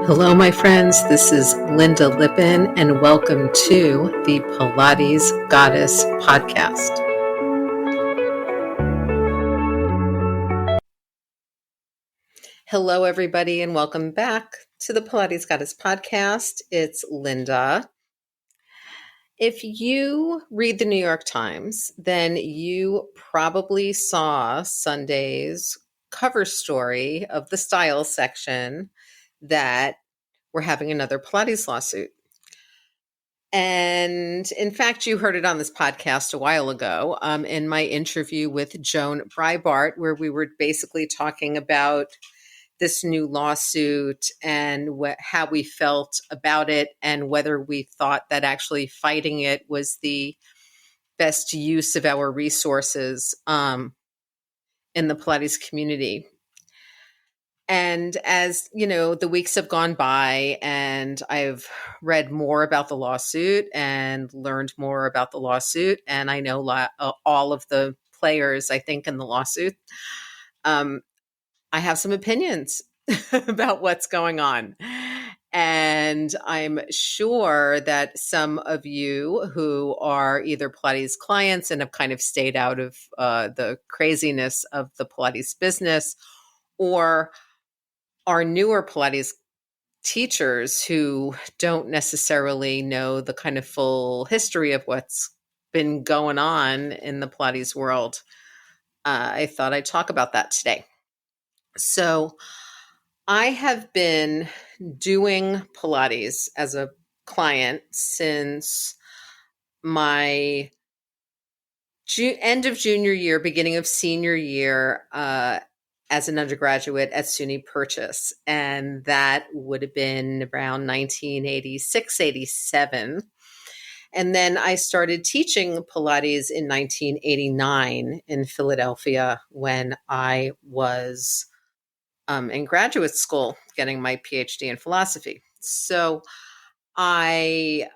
Hello, my friends. This is Lynda Lippin, and welcome to the Pilates Goddess podcast. Hello, everybody, and welcome back to the Pilates Goddess podcast. It's Lynda. If you read the New York Times, then you probably saw Sunday's cover story of the style section that we're having another Pilates lawsuit. And in fact, you heard it on this podcast a while ago in my interview with Joan Breibart, where we were basically talking about this new lawsuit and how we felt about it and whether we thought that actually fighting it was the best use of our resources in the Pilates community. And as you know, the weeks have gone by and I've read more about the lawsuit and learned more about the lawsuit. And I know all of the players, I think, in the lawsuit. I have some opinions about what's going on. And I'm sure that some of you who are either Pilates clients and have kind of stayed out of the craziness of the Pilates business, or are newer Pilates teachers who don't necessarily know the kind of full history of what's been going on in the Pilates world. I thought I'd talk about that today. So I have been doing Pilates as a client since my end of junior year, beginning of senior year, as an undergraduate at SUNY Purchase. And that would have been around 1986, 87. And then I started teaching Pilates in 1989 in Philadelphia when I was in graduate school getting my PhD in philosophy. So I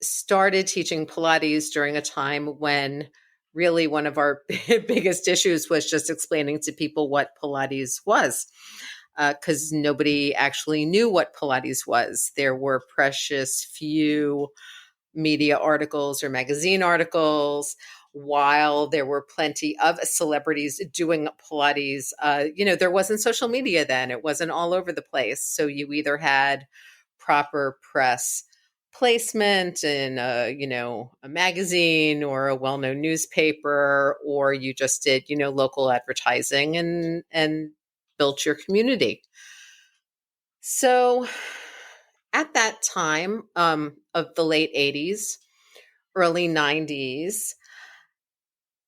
started teaching Pilates during a time when really one of our biggest issues was just explaining to people what Pilates was, because nobody actually knew what Pilates was. There were precious few media articles or magazine articles, while there were plenty of celebrities doing Pilates. There wasn't social media then. It wasn't all over the place. So you either had proper press placement in a magazine or a well-known newspaper, or you just did local advertising and built your community. So at that time of the late 80s, early 90s,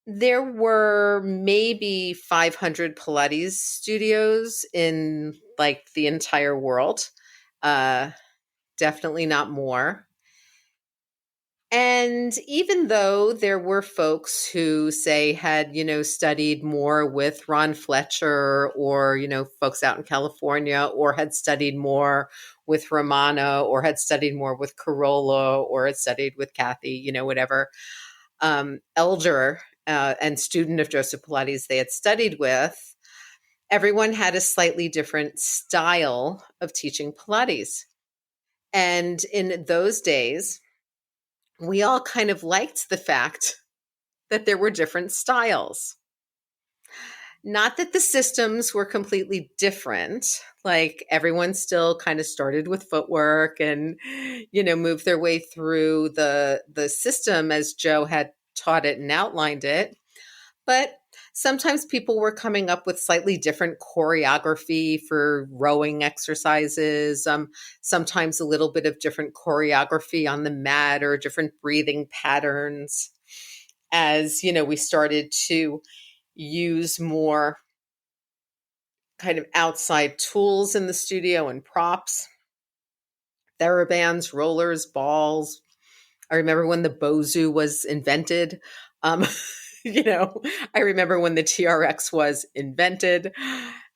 there were maybe 500 Pilates studios in like the entire world. Definitely not more. And even though there were folks who say had, studied more with Ron Fletcher or, folks out in California, or had studied more with Romano, or had studied more with Carolla, or had studied with Kathy, whatever, elder and student of Joseph Pilates they had studied with, everyone had a slightly different style of teaching Pilates. And in those days, we all kind of liked the fact that there were different styles. Not that the systems were completely different. Like everyone still kind of started with footwork and, moved their way through the system as Joe had taught it and outlined it. But sometimes people were coming up with slightly different choreography for rowing exercises, sometimes a little bit of different choreography on the mat or different breathing patterns. As, we started to use more kind of outside tools in the studio and props, therabands, rollers, balls. I remember when the Bozu was invented. I remember when the TRX was invented,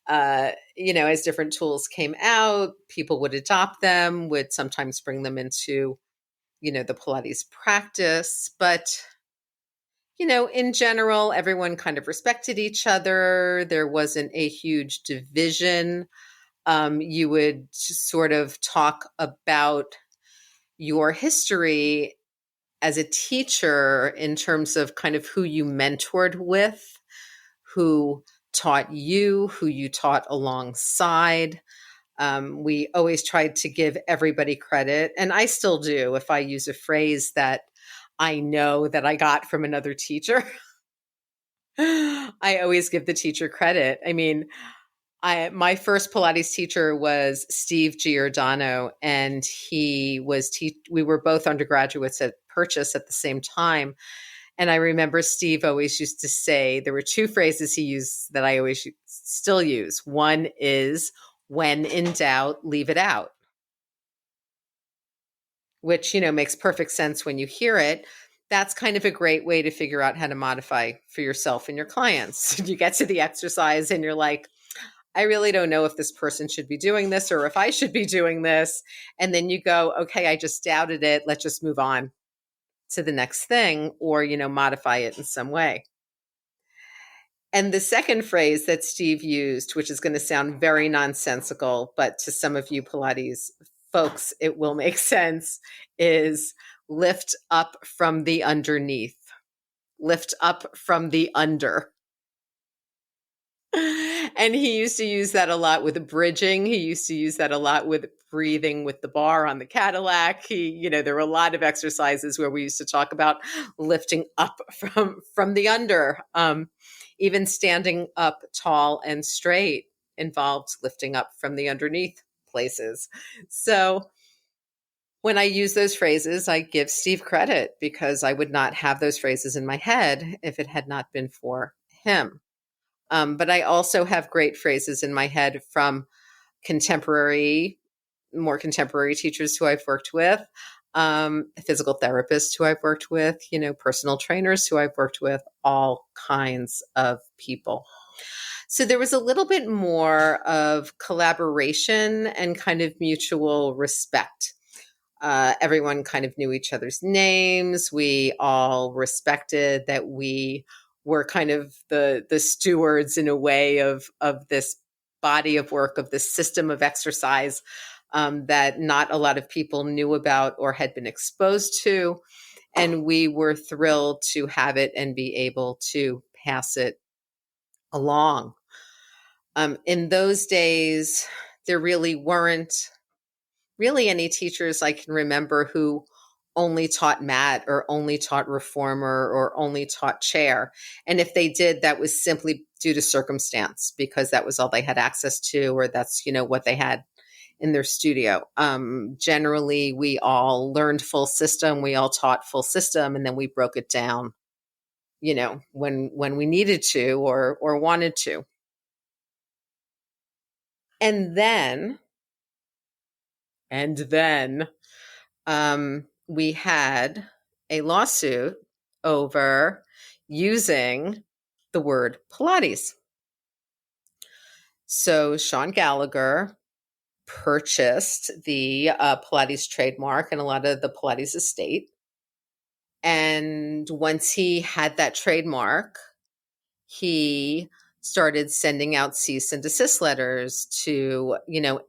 as different tools came out, people would adopt them, would sometimes bring them into, the Pilates practice. But, in general, everyone kind of respected each other. There wasn't a huge division you would sort of talk about your history as a teacher in terms of kind of who you mentored with, who taught you, who you taught alongside. We always tried to give everybody credit, and I still do if I use a phrase that I know that I got from another teacher. I always give the teacher credit. I mean, my first Pilates teacher was Steve Giordano, and we were both undergraduates at Purchase at the same time. And I remember Steve always used to say, there were two phrases he used that I always still use. One is, when in doubt, leave it out, which, makes perfect sense when you hear it. That's kind of a great way to figure out how to modify for yourself and your clients. You get to the exercise and you're like, I really don't know if this person should be doing this or if I should be doing this. And then you go, okay, I just doubted it. Let's just move on to the next thing, or, modify it in some way. And the second phrase that Steve used, which is going to sound very nonsensical, but to some of you Pilates folks, it will make sense, is lift up from the underneath, lift up from the under. And he used to use that a lot with bridging. He used to use that a lot with breathing with the bar on the Cadillac. There were a lot of exercises where we used to talk about lifting up from the under. Even standing up tall and straight involved lifting up from the underneath places. So when I use those phrases, I give Steve credit because I would not have those phrases in my head if it had not been for him. But I also have great phrases in my head from more contemporary teachers who I've worked with, physical therapists who I've worked with, personal trainers who I've worked with, all kinds of people. So there was a little bit more of collaboration and kind of mutual respect. Everyone kind of knew each other's names. We all respected that we were kind of the stewards in a way of this body of work, of this system of exercise that not a lot of people knew about or had been exposed to. And we were thrilled to have it and be able to pass it along. In those days, there really weren't any teachers I can remember who only taught mat or only taught reformer or only taught chair. And if they did, that was simply due to circumstance because that was all they had access to, or that's, what they had in their studio. Generally, we all learned full system. We all taught full system, and then we broke it down, when we needed to or wanted to. And then we had a lawsuit over using the word Pilates. So Sean Gallagher purchased the Pilates trademark and a lot of the Pilates estate. And once he had that trademark, he started sending out cease and desist letters to,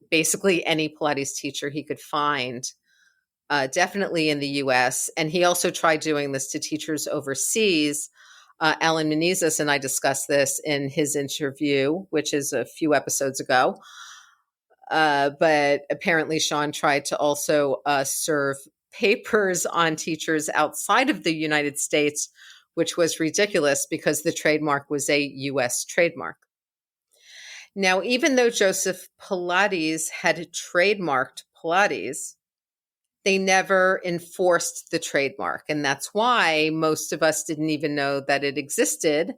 basically any Pilates teacher he could find, definitely in the US. And he also tried doing this to teachers overseas. Alan Menezes and I discussed this in his interview, which is a few episodes ago. But apparently Sean tried to also serve papers on teachers outside of the United States, which was ridiculous because the trademark was a US trademark. Now, even though Joseph Pilates had trademarked Pilates, they never enforced the trademark. And that's why most of us didn't even know that it existed.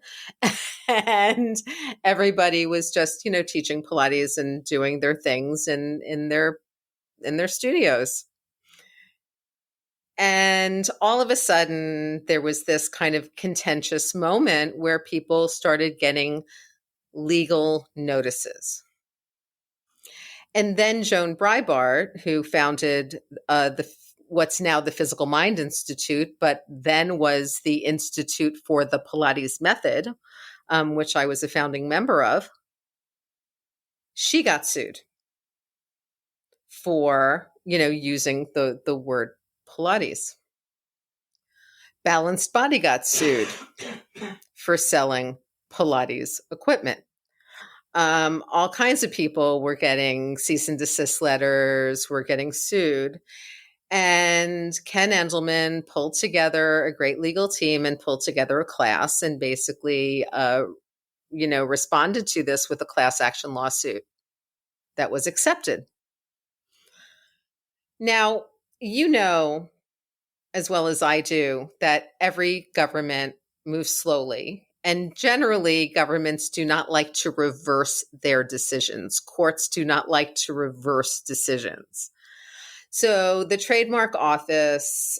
And everybody was just, teaching Pilates and doing their things in their studios. And all of a sudden, there was this kind of contentious moment where people started getting legal notices. And then Joan Breitbart, who founded what's now the Physical Mind Institute, but then was the Institute for the Pilates Method, which I was a founding member of, she got sued. for, using the word Pilates. Balanced Body got sued for selling Pilates equipment. All kinds of people were getting cease and desist letters, were getting sued. And Ken Endelman pulled together a great legal team and pulled together a class and basically, responded to this with a class action lawsuit that was accepted. Now, as well as I do, that every government moves slowly. And generally, governments do not like to reverse their decisions. Courts do not like to reverse decisions. So the trademark office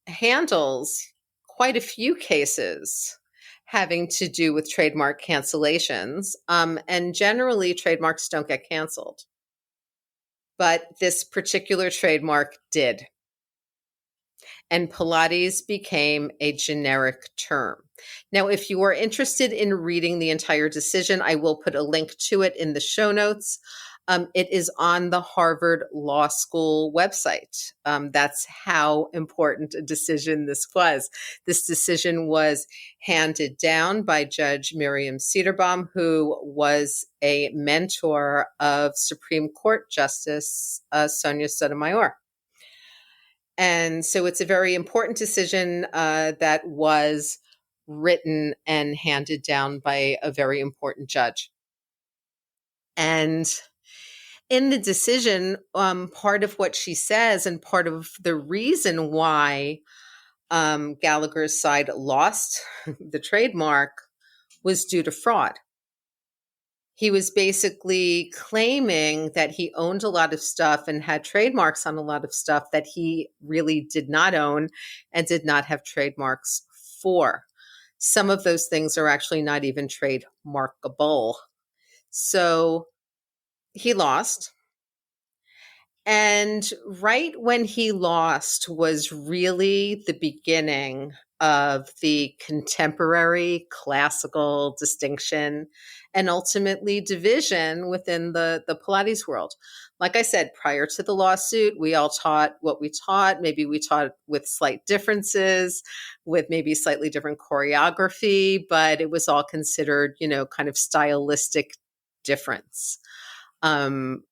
handles quite a few cases having to do with trademark cancellations. And generally, trademarks don't get canceled. But this particular trademark did. And Pilates became a generic term. Now, if you are interested in reading the entire decision, I will put a link to it in the show notes. It is on the Harvard Law School website. That's how important a decision this was. This decision was handed down by Judge Miriam Cederbaum, who was a mentor of Supreme Court Justice Sonia Sotomayor. And so it's a very important decision that was written and handed down by a very important judge. And in the decision, part of what she says and part of the reason why Gallagher's side lost the trademark was due to fraud. He was basically claiming that he owned a lot of stuff and had trademarks on a lot of stuff that he really did not own and did not have trademarks for. Some of those things are actually not even trademarkable. So he lost. And right when he lost was really the beginning of the contemporary classical distinction and ultimately division within the Pilates world. Like I said, prior to the lawsuit, we all taught what we taught. Maybe we taught with slight differences, with maybe slightly different choreography, but it was all considered, kind of stylistic difference. From,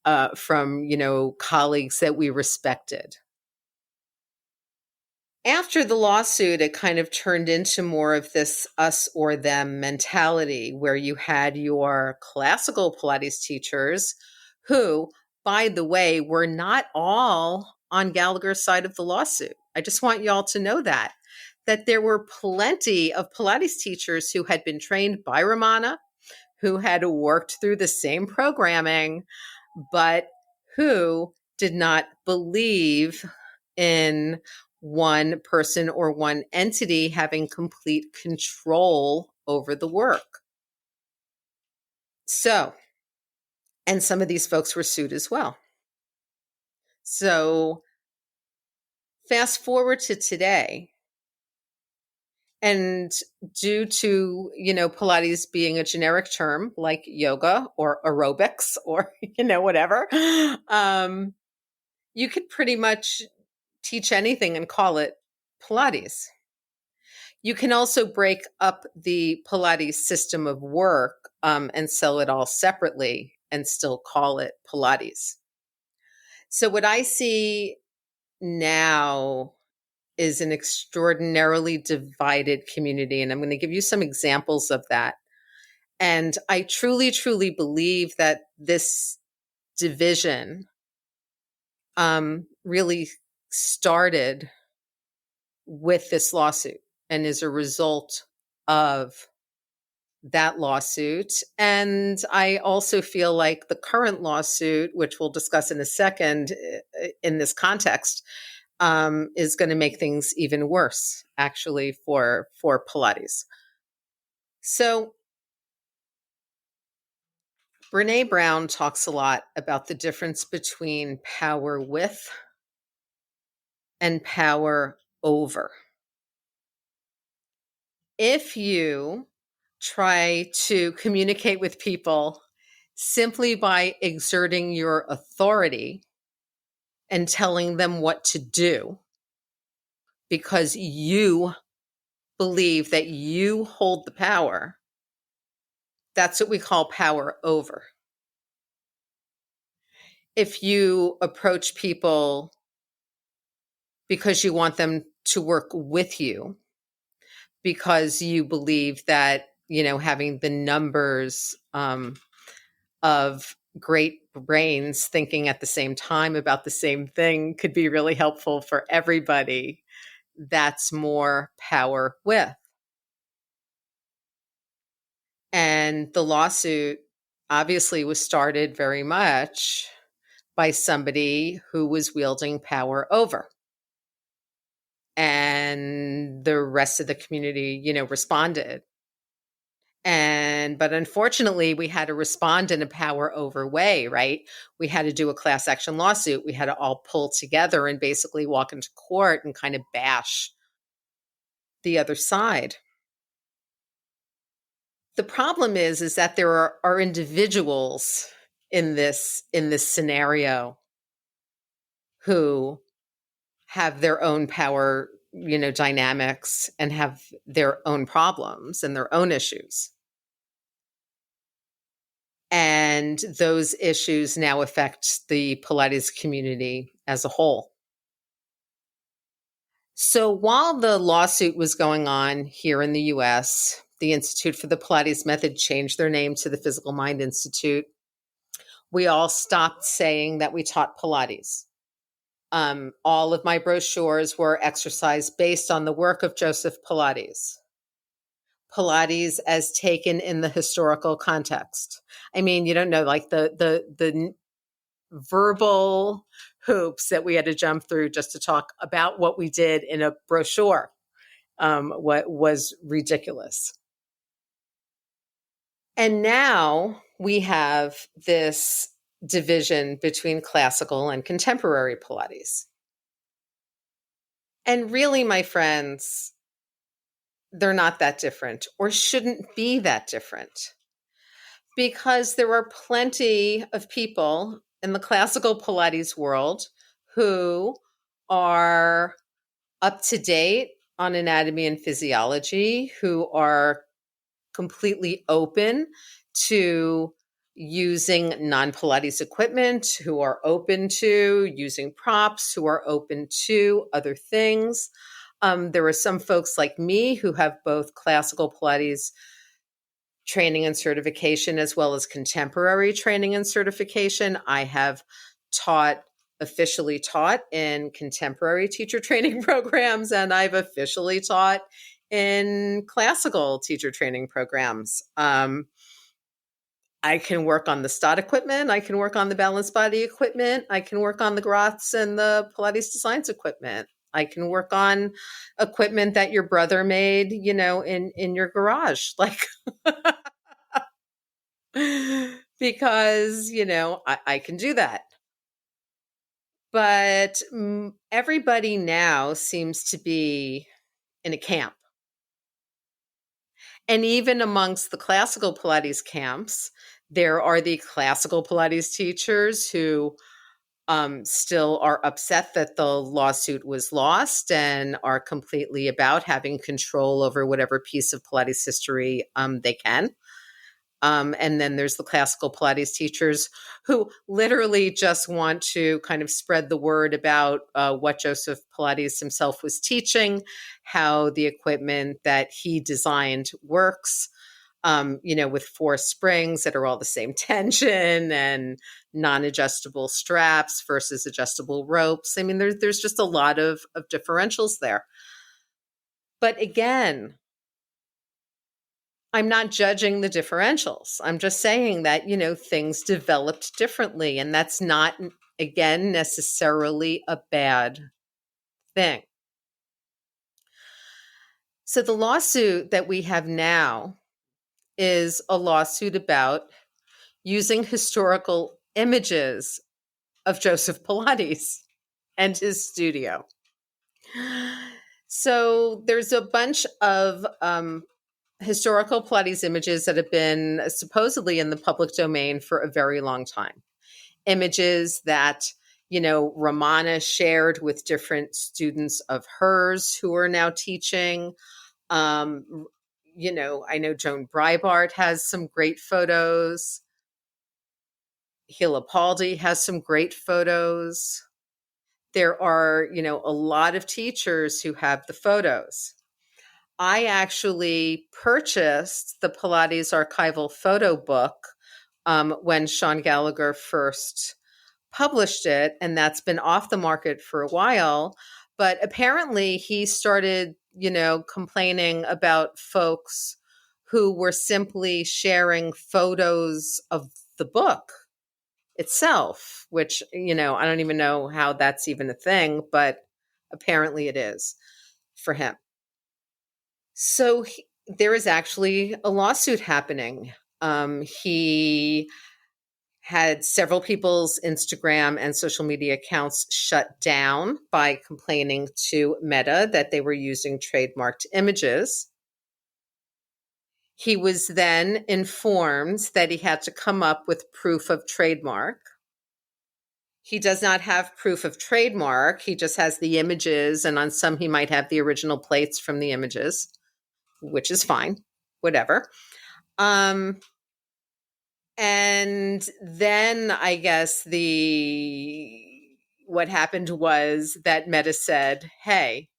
colleagues that we respected. After the lawsuit, it kind of turned into more of this us or them mentality where you had your classical Pilates teachers who, by the way, were not all on Gallagher's side of the lawsuit. I just want y'all to know that there were plenty of Pilates teachers who had been trained by Romana, who had worked through the same programming, but who did not believe in one person or one entity having complete control over the work. So, and some of these folks were sued as well. So, fast forward to today, and due to, Pilates being a generic term like yoga or aerobics or, whatever, you could pretty much teach anything and call it Pilates. You can also break up the Pilates system of work and sell it all separately and still call it Pilates. So what I see now is an extraordinarily divided community. And I'm going to give you some examples of that. And I truly, truly believe that this division really started with this lawsuit and is a result of that lawsuit. And I also feel like the current lawsuit, which we'll discuss in a second in this context, is going to make things even worse, actually, for Pilates. So Brené Brown talks a lot about the difference between power with and power over. If you try to communicate with people simply by exerting your authority and telling them what to do because you believe that you hold the power. That's what we call power over. If you approach people because you want them to work with you, because you believe that, having the numbers of great brains thinking at the same time about the same thing could be really helpful for everybody, that's more power with. And the lawsuit obviously was started very much by somebody who was wielding power over. And the rest of the community, responded. But unfortunately, we had to respond in a power over way, right? We had to do a class action lawsuit. We had to all pull together and basically walk into court and kind of bash the other side. The problem is that there are individuals in this scenario who have their own power, dynamics and have their own problems and their own issues. And those issues now affect the Pilates community as a whole. So while the lawsuit was going on here in the US, the Institute for the Pilates Method changed their name to the Physical Mind Institute. We all stopped saying that we taught Pilates. All of my brochures were exercise based on the work of Joseph Pilates. Pilates as taken in the historical context. I mean, you don't know, like the verbal hoops that we had to jump through just to talk about what we did in a brochure. What was ridiculous. And now we have this division between classical and contemporary Pilates. And really, my friends, they're not that different or shouldn't be that different, because there are plenty of people in the classical Pilates world who are up to date on anatomy and physiology, who are completely open to using non-Pilates equipment, who are open to using props, who are open to other things. There are some folks like me who have both classical Pilates training and certification as well as contemporary training and certification. I have officially taught in contemporary teacher training programs, and I've officially taught in classical teacher training programs. I can work on the stot equipment. I can work on the balanced body equipment. I can work on the Groths and the Pilates Designs equipment. I can work on equipment that your brother made, in your garage. Like, because, I can do that. But everybody now seems to be in a camp. And even amongst the classical Pilates camps, there are the classical Pilates teachers who still are upset that the lawsuit was lost and are completely about having control over whatever piece of Pilates history they can. And then there's the classical Pilates teachers who literally just want to kind of spread the word about what Joseph Pilates himself was teaching, how the equipment that he designed works, with 4 springs that are all the same tension and non-adjustable straps versus adjustable ropes. I mean, there's just a lot of differentials there. But again, I'm not judging the differentials. I'm just saying that, things developed differently. And that's not, again, necessarily a bad thing. So the lawsuit that we have now is a lawsuit about using historical images of Joseph Pilates and his studio. So there's a bunch of historical Pilates images that have been supposedly in the public domain for a very long time. Images that, Ramana shared with different students of hers who are now teaching. I know Joan Breitbart has some great photos. Hila Paldi has some great photos. There are, a lot of teachers who have the photos. I actually purchased the Pilates archival photo book when Sean Gallagher first published it, and that's been off the market for a while. But apparently he started, complaining about folks who were simply sharing photos of the book itself, which, I don't even know how that's even a thing, but apparently it is for him. So there is actually a lawsuit happening. He had several people's Instagram and social media accounts shut down by complaining to Meta that they were using trademarked images. He was then informed that he had to come up with proof of trademark. He does not have proof of trademark. He just has the images, and on some he might have the original plates from the images, which is fine, whatever. And then I guess what happened was that Meta said, hey,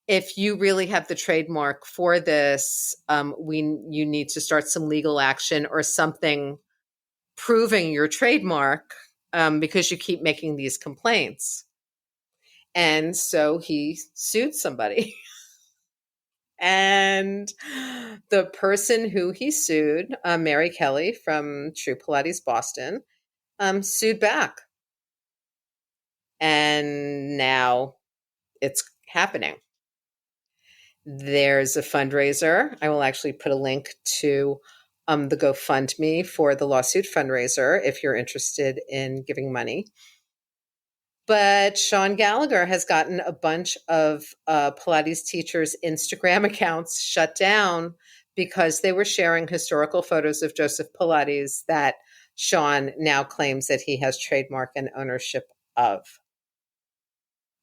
if you really have the trademark for this, you need to start some legal action or something proving your trademark because you keep making these complaints. And so he sued somebody. And the person who he sued, Mary Kelly from True Pilates Boston, sued back. And now it's happening. There's a fundraiser. I will actually put a link to the GoFundMe for the lawsuit fundraiser if you're interested in giving money. But Sean Gallagher has gotten a bunch of Pilates teachers' Instagram accounts shut down because they were sharing historical photos of Joseph Pilates that Sean now claims that he has trademark and ownership of.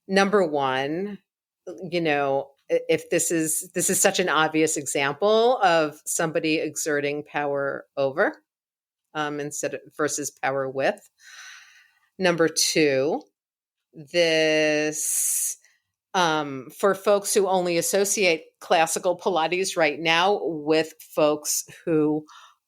Number one, if this is such an obvious example of somebody exerting power over versus power with. Number two, this for folks who only associate classical Pilates right now with folks who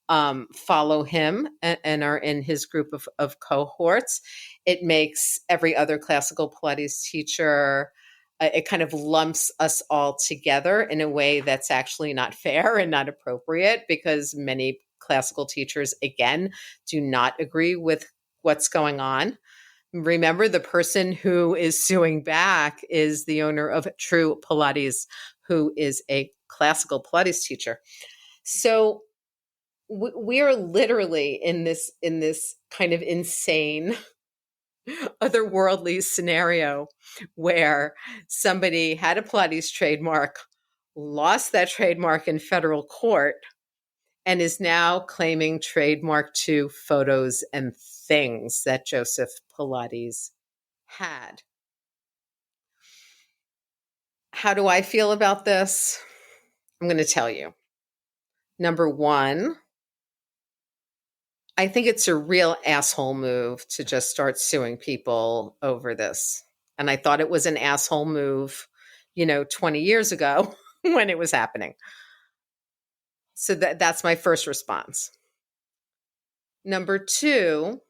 follow him and are in his group of cohorts, it makes every other classical Pilates teacher, it kind of lumps us all together in a way that's actually not fair and not appropriate, because many classical teachers, again, do not agree with what's going on. Remember, the person who is suing back is the owner of True Pilates, who is a classical Pilates teacher. So we are literally in this kind of insane otherworldly scenario where somebody had a Pilates trademark, lost that trademark in federal court, and is now claiming trademark to photos and things that Joseph Pilates had. How do I feel about this? I'm going to tell you. Number one, I think it's a real asshole move to just start suing people over this. And I thought it was an asshole move, 20 years ago when it was happening. So that's my first response. Number two,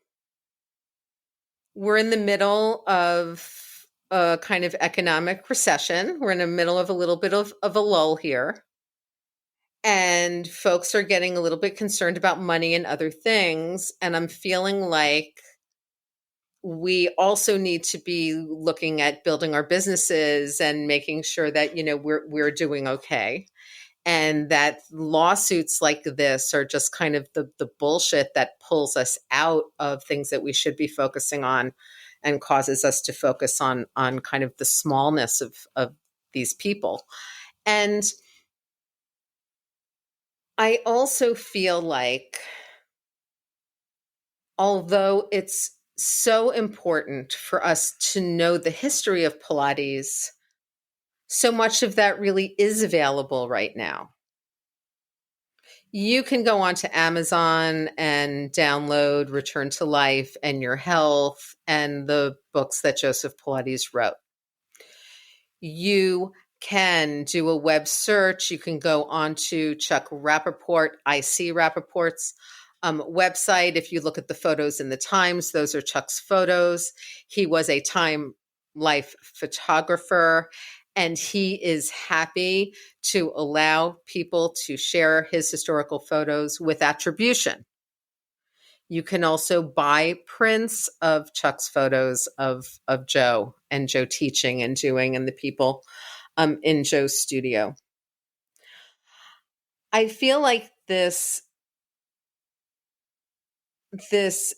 we're in the middle of a kind of economic recession. We're in the middle of a little bit of a lull here. And folks are getting a little bit concerned about money and other things. And I'm feeling like we also need to be looking at building our businesses and making sure that, we're doing okay. And that lawsuits like this are just kind of the bullshit that pulls us out of things that we should be focusing on and causes us to focus on kind of the smallness of these people. And I also feel like, although it's so important for us to know the history of Pilates, so much of that really is available right now. You can go onto Amazon and download Return to Life and Your Health and the books that Joseph Pilates wrote. You can do a web search. You can go onto Chuck Rappaport, IC Rappaport's website. If you look at the photos in the Times, those are Chuck's photos. He was a Time Life photographer, and he is happy to allow people to share his historical photos with attribution. You can also buy prints of Chuck's photos of Joe and Joe teaching and doing and the people in Joe's studio. I feel like this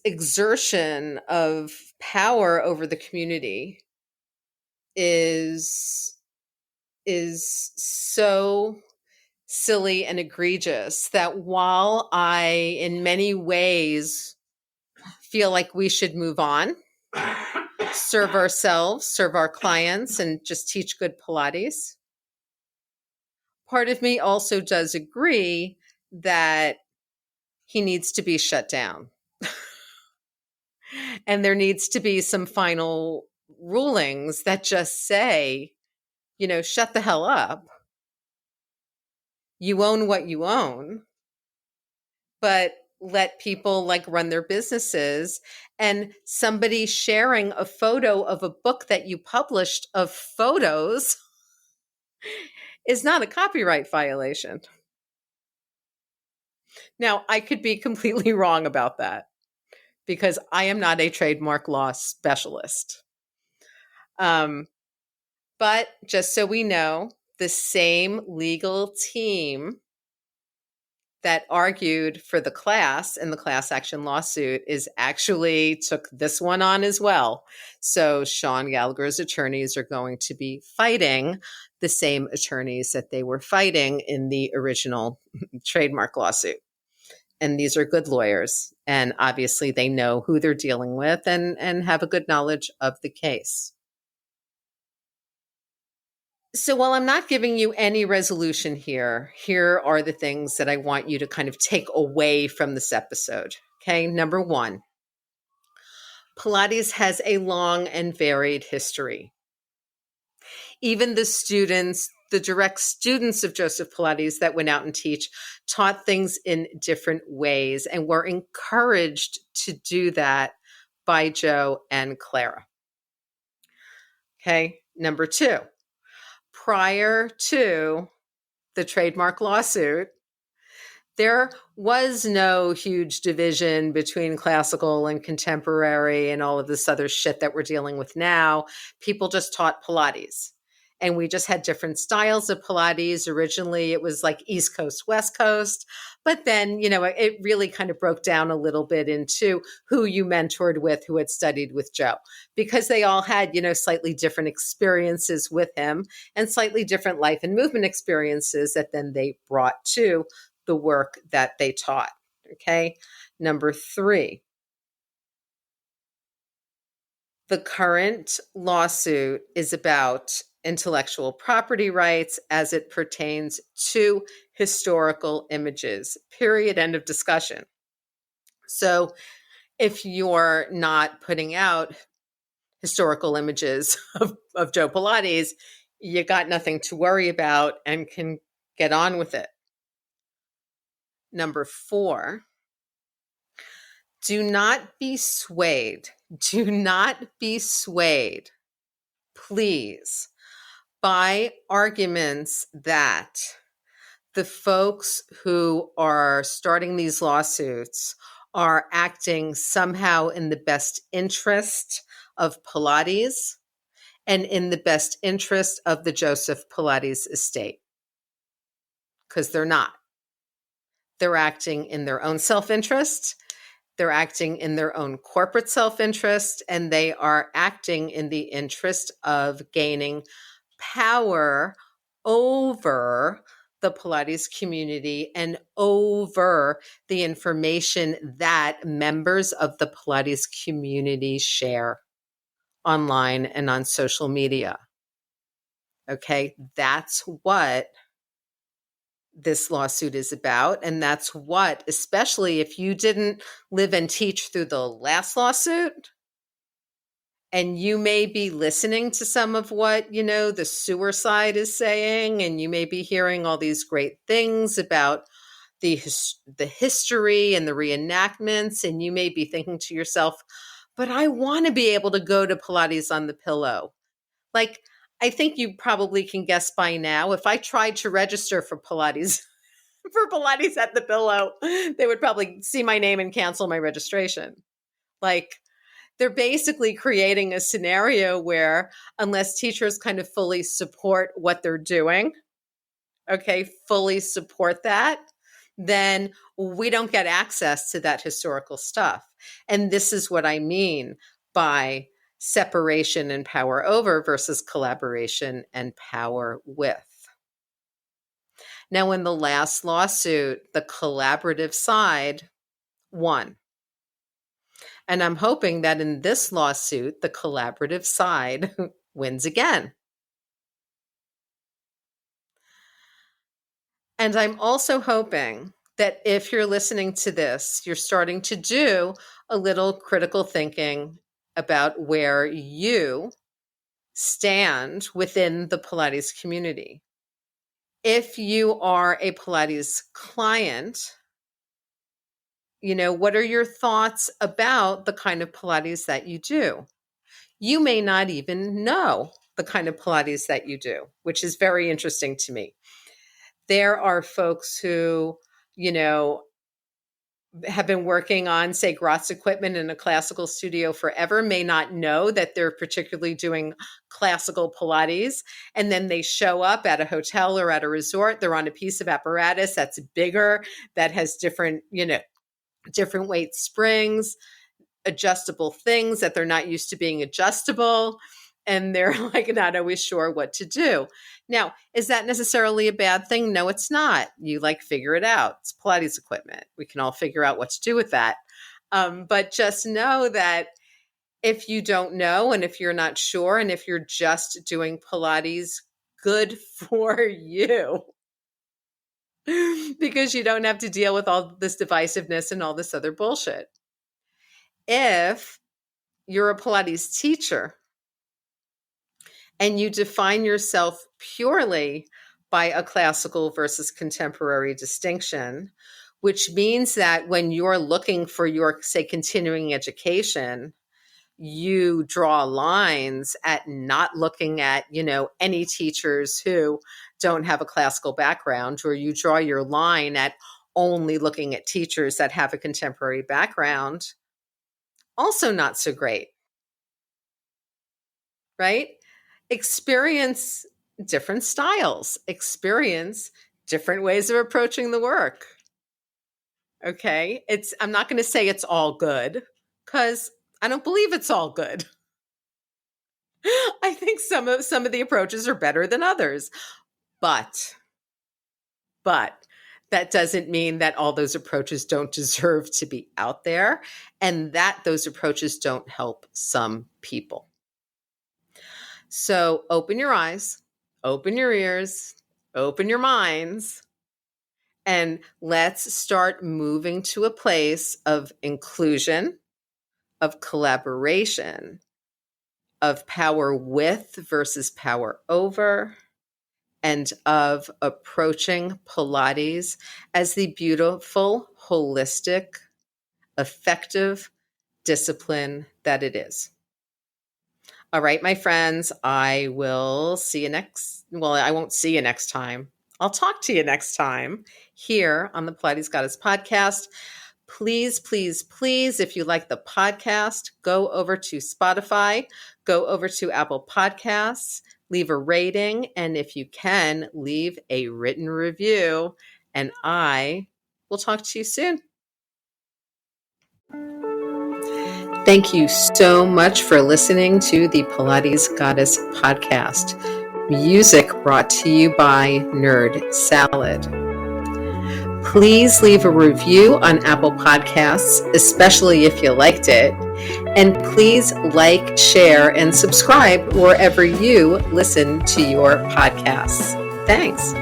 exertion of power over the community is so silly and egregious that while I, in many ways, feel like we should move on, serve ourselves, serve our clients, and just teach good Pilates, part of me also does agree that he needs to be shut down. And there needs to be some final rulings that just say, shut the hell up. You own what you own, but let people run their businesses. And somebody sharing a photo of a book that you published of photos is not a copyright violation. Now, I could be completely wrong about that because I am not a trademark law specialist. But just so we know, the same legal team that argued for the class in the class action lawsuit actually took this one on as well. So Sean Gallagher's attorneys are going to be fighting the same attorneys that they were fighting in the original trademark lawsuit. And these are good lawyers. And obviously they know who they're dealing with and have a good knowledge of the case. So while I'm not giving you any resolution here are the things that I want you to kind of take away from this episode. Okay. Number one, Pilates has a long and varied history. Even the students, the direct students of Joseph Pilates that went out and teach, taught things in different ways and were encouraged to do that by Joe and Clara. Okay. Number two, prior to the trademark lawsuit, there was no huge division between classical and contemporary and all of this other shit that we're dealing with now. People just taught Pilates. And we just had different styles of Pilates. Originally, it was like East Coast, West Coast. But then, it really kind of broke down a little bit into who you mentored with, who had studied with Joe, because they all had, slightly different experiences with him and slightly different life and movement experiences that then they brought to the work that they taught. Okay. Number three, the current lawsuit is about intellectual property rights as it pertains to historical images, period, end of discussion. So if you're not putting out historical images of Joe Pilates, you got nothing to worry about and can get on with it. Number four, do not be swayed. Do not be swayed, please, by arguments that the folks who are starting these lawsuits are acting somehow in the best interest of Pilates and in the best interest of the Joseph Pilates estate. Because they're not. They're acting in their own self-interest. They're acting in their own corporate self-interest, and they are acting in the interest of gaining power over the Pilates community and over the information that members of the Pilates community share online and on social media. Okay, that's what this lawsuit is about. And that's what, especially if you didn't live and teach through the last lawsuit, and you may be listening to some of what, the sewer side is saying, and you may be hearing all these great things about the history and the reenactments, and you may be thinking to yourself, but I want to be able to go to Pilates on the pillow. Like, I think you probably can guess by now, if I tried to register for Pilates for Pilates at the pillow, they would probably see my name and cancel my registration. Like, they're basically creating a scenario where unless teachers kind of fully support what they're doing, okay, fully support that, then we don't get access to that historical stuff. And this is what I mean by separation and power over versus collaboration and power with. Now, in the last lawsuit, the collaborative side won. And I'm hoping that in this lawsuit, the collaborative side wins again. And I'm also hoping that if you're listening to this, you're starting to do a little critical thinking about where you stand within the Pilates community. If you are a Pilates client, what are your thoughts about the kind of Pilates that you do? You may not even know the kind of Pilates that you do, which is very interesting to me. There are folks who, have been working on, say, Gratz equipment in a classical studio forever, may not know that they're particularly doing classical Pilates. And then they show up at a hotel or at a resort. They're on a piece of apparatus that's bigger, that has different weight springs, adjustable things that they're not used to being adjustable. And they're like not always sure what to do. Now, is that necessarily a bad thing? No, it's not. You figure it out. It's Pilates equipment. We can all figure out what to do with that. But just know that if you don't know, and if you're not sure, and if you're just doing Pilates, good for you. Because you don't have to deal with all this divisiveness and all this other bullshit. If you're a Pilates teacher and you define yourself purely by a classical versus contemporary distinction, which means that when you're looking for your, say, continuing education, you draw lines at not looking at, any teachers who don't have a classical background, or you draw your line at only looking at teachers that have a contemporary background, also not so great, right? Experience different styles, experience different ways of approaching the work. Okay. I'm not going to say it's all good, because I don't believe it's all good. I think some of the approaches are better than others, but that doesn't mean that all those approaches don't deserve to be out there, and that those approaches don't help some people. So open your eyes, open your ears, open your minds, and let's start moving to a place of inclusion, of collaboration, of power with versus power over, and of approaching Pilates as the beautiful, holistic, effective discipline that it is. All right, my friends, I will see you I won't see you next time. I'll talk to you next time here on the Pilates Goddess podcast. Please, please, please, if you like the podcast, go over to Spotify, go over to Apple Podcasts, leave a rating, and if you can, leave a written review, and I will talk to you soon. Thank you so much for listening to the Pilates Goddess podcast. Music brought to you by Nerd Salad. Please leave a review on Apple Podcasts, especially if you liked it. And please like, share, and subscribe wherever you listen to your podcasts. Thanks.